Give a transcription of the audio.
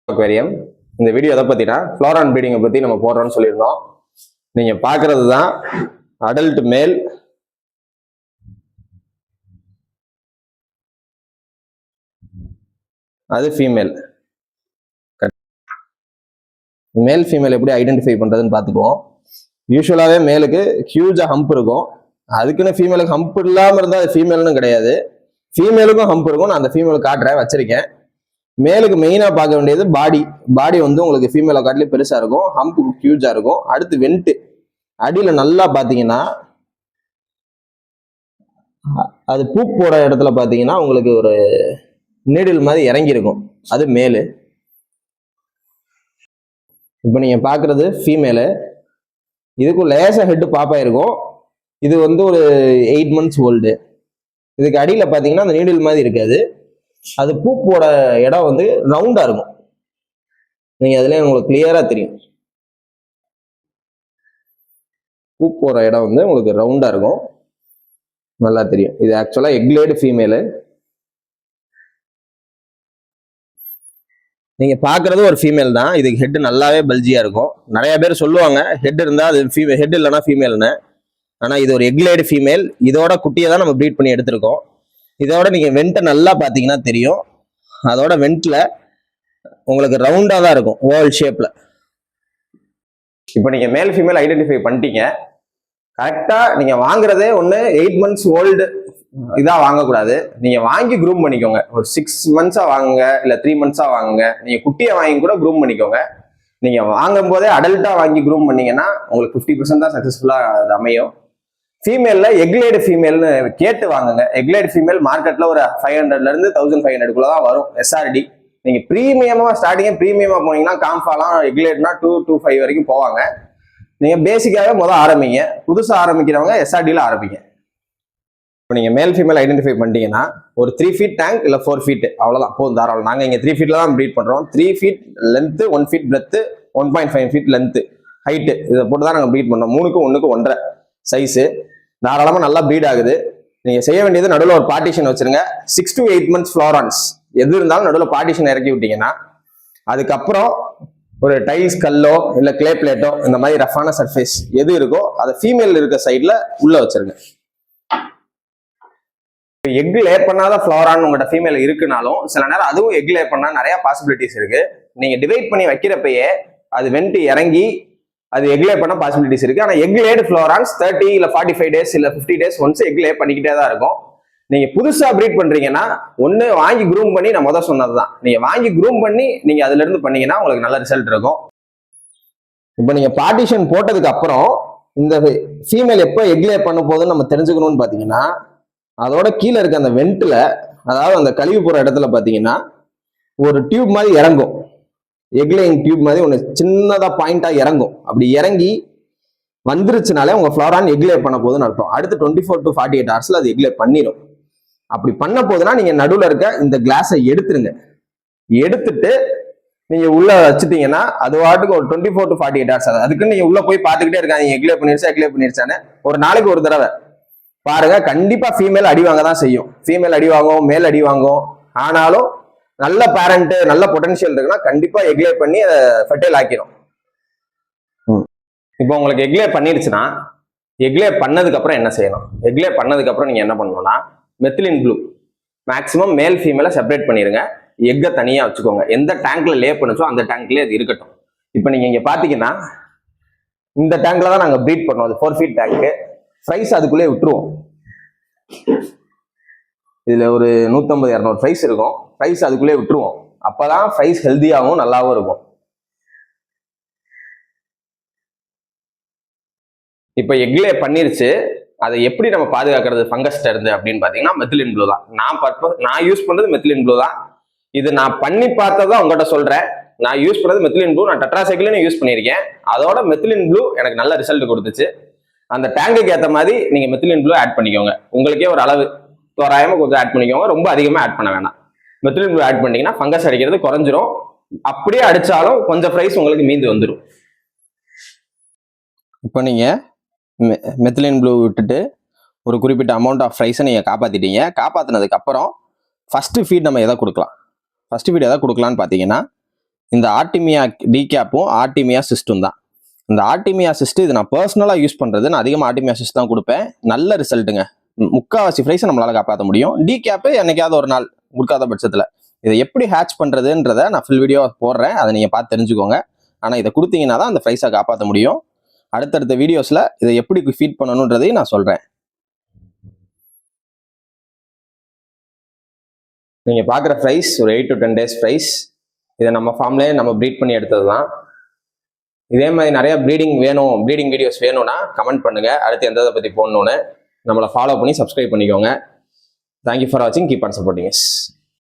Aquarium. இந்த video எதை பத்தினா ஃப்ளோரான் ப்ரீடிங்கை பத்தி நம்ம போடுறோம்னு சொல்லியிருந்தோம். நீங்க பாக்குறது தான் அடல்ட் மேல், அது ஃபீமேல். மேல் ஃபீமேல் எப்படி ஐடென்டிஃபை பண்றதுன்னு பார்த்துக்குவோம். யூஸ்வலாகவே மேலுக்கு ஹியூஜா ஹம்ப் இருக்கும். அதுக்குன்னு ஃபீமேலுக்கு ஹம்ப் இல்லாமல் இருந்தால் அது ஃபீமேல்னு கிடையாது. ஃபீமேலுக்கும் ஹம்ப் இருக்கும். நான் அந்த ஃபீமேல் காட்டுறேன், வச்சிருக்கேன். மேலுக்கு மெயினாக பார்க்க வேண்டியது பாடி வந்து உங்களுக்கு ஃபீமேலை காட்டிலும் பெருசாக இருக்கும், ஹம்ப் ஹியூஜாக இருக்கும். அடுத்து வெண்ட்டு அடியில் நல்லா பார்த்தீங்கன்னா அது பூ போட இடத்துல பார்த்தீங்கன்னா உங்களுக்கு ஒரு நீடில் மாதிரி இறங்கி இருக்கும், அது மேலு. இப்போ நீங்கள் பார்க்குறது ஃபீமேலு. இதுக்கும் லேசாக ஹெட்டு பாப்பா இருக்கும். இது வந்து ஒரு 8 months ஓல்டு. இதுக்கு அடியில் பார்த்தீங்கன்னா அந்த நீடில் மாதிரி இருக்காது. அது பூ போட இடம் வந்து ரவுண்டா இருக்கும். நீங்க அதுல உங்களுக்கு கிளியரா தெரியும். பூ போற இடம் வந்து உங்களுக்கு ரவுண்டா இருக்கும், நல்லா தெரியும். இது ஆக்சுவலா எக்லேடு ஃபீமேலு. நீங்க பாக்குறது ஒரு ஃபீமேல் தான். இதுக்கு ஹெட் நல்லாவே பல்ஜியா இருக்கும். நிறைய பேர் சொல்லுவாங்க ஹெட் இருந்தா அது ஃபீமேல், ஹெட் இல்லைன்னா ஃபீமேல்னு. ஆனா இது ஒரு எக்லேடு ஃபீமேல். இதோட குட்டியை தான் நம்ம ப்ரீட் பண்ணி எடுத்திருக்கோம். இதோட நீங்க வெண்ட்டை நல்லா பாத்தீங்கன்னா தெரியும். அதோட வெண்ட்ல உங்களுக்கு ரவுண்டா தான் இருக்கும், ஓவல் ஷேப்ல. இப்போ நீங்க மேல் ஃபீமேல் ஐடென்டிஃபை பண்ணிட்டீங்க. கரெக்டா நீங்க வாங்குறதே ஒன்று 8 months ஓல்டு இதா வாங்கக்கூடாது. நீங்க வாங்கி க்ரூம் பண்ணிக்கோங்க. ஒரு 6 months வாங்குங்க, இல்ல 3 months வாங்குங்க. நீங்க குட்டியை வாங்கி கூட க்ரூம் பண்ணிக்கோங்க. நீங்க வாங்கும் போதே அடல்ட்டா வாங்கி க்ரூம் பண்ணீங்கன்னா உங்களுக்கு 50% தான் சக்சஸ்ஃபுல்லா அது அமையும். ஃபீமேல்ல எக்லேடு ஃபீமேல்னு கேட்டு வாங்குங்க. எக்லேடு ஃபீமேல் மார்க்கெட்ல ஒரு 500ல இருந்து 1500 தான் வரும் எஸ்ஆர்டி. நீங்க ப்ரீமியமா ஸ்டார்டிங்கே ப்ரீமியமா போனீங்கன்னா காம்ஃபாலாம் எக்லேட்னா 225 வரைக்கும் போவாங்க. நீங்க பேசிக்காவே ஆரம்பிங்க. புதுசா ஆரம்பிக்கிறவங்க எஸ்ஆர்டியில் ஆரம்பிங்க. இப்போ நீங்க மேல் ஃபீமேல் ஐடென்டிஃபை பண்ணிட்டீங்கன்னா ஒரு 3 feet டேங்க் இல்லை 4 feet அவ்வளோதான் போதும், தாராளம். நாங்கள் இங்கே 3 feetல தான் ப்ரீட் பண்றோம். 3 feet length, 1 feet breadth, 1.5 feet length, height, இதை போட்டு தான் நாங்கள் ப்ரீட் பண்றோம். 3க்கு 1க்கு 1.5 சைஸு. தாராளமாக நல்லா ப்ரீட் ஆகுது. நீங்க செய்ய வேண்டியது நடுவில் ஒரு பார்ட்டிஷன் வச்சிருங்க. 6 to 8 months ஃப்ளோரான்ஸ் எது இருந்தாலும் நடுவில் பார்ட்டிஷன் இறக்கி விட்டீங்கன்னா அதுக்கப்புறம் ஒரு டைல்ஸ் கல்லோ இல்லை கிளே பிளேட்டோ இந்த மாதிரி ரஃபான சர்ஃபேஸ் எது இருக்கோ அதை ஃபீமேல் இருக்க சைட்ல உள்ள வச்சிருங்க. எக் லே பண்ணாத ஃப்ளோரான் உங்கள்கிட்ட ஃபீமேல் இருக்குனாலும் சில நேரம் அதுவும் எக் லே பண்ணா நிறைய பாசிபிலிட்டிஸ் இருக்கு. நீங்க டிவைட் பண்ணி வைக்கிறப்பயே அது வெண்ட் இறங்கி அது எக் லே பண்ண பாசிபிலிட்டிஸ் இருக்கு. ஆனால் எக் லேடு ஃப்ளோரான்ஸ் 30 இல்லை 45 days இல்லை 50 days ஒன்ஸ் எக் லே பண்ணிக்கிட்டே தான் இருக்கும். நீங்க புதுசா ப்ரீட் பண்றீங்கன்னா ஒன்னு வாங்கி க்ரூம் பண்ணி, நான் முதல் சொன்னதுதான், நீங்க வாங்கி க்ரூம் பண்ணி நீங்க அதுல இருந்து பண்ணீங்கன்னா உங்களுக்கு நல்ல ரிசல்ட் இருக்கும். இப்போ நீங்க பார்ட்டிஷன் போட்டதுக்கு அப்புறம் இந்த ஃபீமேல் எப்போ எக்லே பண்ண போகுதுன்னு நம்ம தெரிஞ்சுக்கணும்னு பாத்தீங்கன்னா அதோட கீழே இருக்க அந்த வெண்ட்ல, அதாவது அந்த கழிவு போற இடத்துல பாத்தீங்கன்னா ஒரு டியூப் மாதிரி இறங்கும். எக்லேயிங் டியூப் மாதிரி ஒன்று சின்னதா பாயிண்டா இறங்கும். அப்படி இறங்கி வந்துருச்சுனாலே உங்க ஃப்ளோரான் எக்லே பண்ண போகுதுன்னு அர்த்தம். அடுத்து 24 to 48 hours அது எக்லே பண்ணிடும். அப்படி பண்ண போதுன்னா நீங்க நடுவில் இருக்க இந்த கிளாஸை எடுத்துருங்க. எடுத்துட்டு நீங்க உள்ள வச்சுட்டீங்கன்னா அது வாட்டுக்கு ஒரு 24 to 48 hours அதுக்கு நீங்க உள்ள போய் பார்த்துக்கிட்டே இருக்காங்க எக்லே பண்ணிருச்சான்னு. ஒரு நாளைக்கு ஒரு தடவை பாருங்க. கண்டிப்பா ஃபீமேல் அடி வாங்க தான் செய்யும். ஃபீமேல் அடி வாங்கும், மேல் அடி வாங்கும். ஆனாலும் நல்ல பேரண்ட், நல்ல பொட்டன்ஷியல் இருக்குன்னா கண்டிப்பா எக்லே பண்ணி அதை ஃபெர்டைல் ஆக்கிடும். இப்போ உங்களுக்கு எக்லே பண்ணிருச்சுன்னா எக்லே பண்ணதுக்கு அப்புறம் என்ன செய்யணும்? எக்லே பண்ணதுக்கு அப்புறம் நீங்க என்ன பண்ணணும்னா மெத்திலின் ப்ளூ மேக்ஸிமம் மேல் ஃபீமேலை செப்பரேட் பண்ணிருங்க. எக்கை தனியா வச்சுக்கோங்க. எந்த டேங்க்ல லே பண்ணுச்சோ அந்த டேங்க்லயே அது இருக்கட்டும். இப்போ நீங்க இங்க பாத்தீங்கன்னா இந்த டேங்க்ல தான் நாங்க ப்ரீட் பண்ணோம். அது 4 feet டேங்க். ஃப்ரைஸ் அதுக்குள்ளே விட்டுருவோம். இதுல ஒரு 150-200 ஃப்ரைஸ் இருக்கும். ஃப்ரைஸ் அதுக்குள்ளே விட்டுருவோம். அப்பதான் ஃப்ரைஸ் ஹெல்த்தியாகவும் நல்லாவும் இருக்கும். இப்போ எக்லே பண்ணிருச்சு, அதை எப்படி நம்ம பாதுகாக்கிறது ஃபங்கஸ்ட இருந்து அப்படின்னு பாத்தீங்கன்னா மெத்திலின் ப்ளூ தான். நான் யூஸ் பண்றது மெத்திலின் ப்ளூ தான். இது நான் பண்ணி பார்த்ததான் உங்கள்கிட்ட சொல்றேன். நான் யூஸ் பண்ணது மெத்திலின் ப்ளூ. நான் டெட்ராசைக்ளின் யூஸ் பண்ணியிருக்கேன். அதோட மெத்திலின் ப்ளூ எனக்கு நல்ல ரிசல்ட் கொடுத்துச்சு. அந்த டேங்குக்கு ஏற்ற மாதிரி நீங்க மெத்திலின் ப்ளூ ஆட் பண்ணிக்கோங்க. உங்களுக்கே ஒரு அளவு தோராயமா கொஞ்சம் ஆட் பண்ணிக்கோங்க. ரொம்ப அதிகமா ஆட் பண்ண வேணாம். மெத்திலின் ப்ளூ ஆட் பண்ணீங்கன்னா ஃபங்கஸ் அடிக்கிறது குறைஞ்சிரும். அப்படியே அடிச்சாலும் கொஞ்சம் ஃப்ரைஸ் உங்களுக்கு மீந்து வந்துடும். இப்போ நீங்க மெத்திலின் ப்ளூ விட்டுட்டு ஒரு குறிப்பிட்ட அமௌண்ட் ஆஃப் ஃப்ரைஸை நீங்கள் காப்பாற்றிட்டீங்க. காப்பாற்றினதுக்கு அப்புறம் ஃபர்ஸ்ட் ஃபீட் நம்ம எதை கொடுக்கலாம்? ஃபர்ஸ்ட் ஃபீட் எதை கொடுக்கலான்னு பார்த்தீங்கன்னா இந்த ஆர்டிமியா டிகேப்பும் ஆர்டிமியா சிஸ்டும் தான். இந்த ஆர்டிமியா சிஸ்ட் இது நான் பர்சனலாக யூஸ் பண்ணுறது, நான் அதிகமாக ஆர்டிமியா சிஸ்ட் தான் கொடுப்பேன். நல்ல ரிசல்ட்டுங்க. முக்கால்வாசி ப்ரைஸை நம்மளால காப்பாற்ற முடியும். டிகேப்பு என்னைக்காவது ஒரு நாள் கொடுக்காத பட்சத்தில் இதை எப்படி ஹேட்ச் பண்ணுறதுன்றதை நான் ஃபுல் வீடியோ போடுறேன், அதை நீங்கள் பார்த்து தெரிஞ்சுக்கோங்க. ஆனால் இதை கொடுத்தீங்கன்னா தான் அந்த ப்ரைஸை காப்பாற்ற முடியும். அடுத்தடுத்த வீடியோஸில் இதை எப்படி ஃபீட் பண்ணணுன்றதையும் நான் சொல்கிறேன். நீங்கள் பார்க்குற ப்ரைஸ் ஒரு 8 to 10 days ப்ரைஸ். இதை நம்ம ஃபார்ம்லேயே நம்ம ப்ரீட் பண்ணி எடுத்தது தான். இதே மாதிரி நிறைய ப்ரீடிங் வீடியோஸ் வேணும்னா கமெண்ட் பண்ணுங்கள். அடுத்து எந்த இதை பற்றி போடணுன்னு நம்மளை ஃபாலோ பண்ணி சப்ஸ்கிரைப் பண்ணிக்கோங்க. தேங்க்யூ ஃபார் வாட்சிங். Keep on supporting us.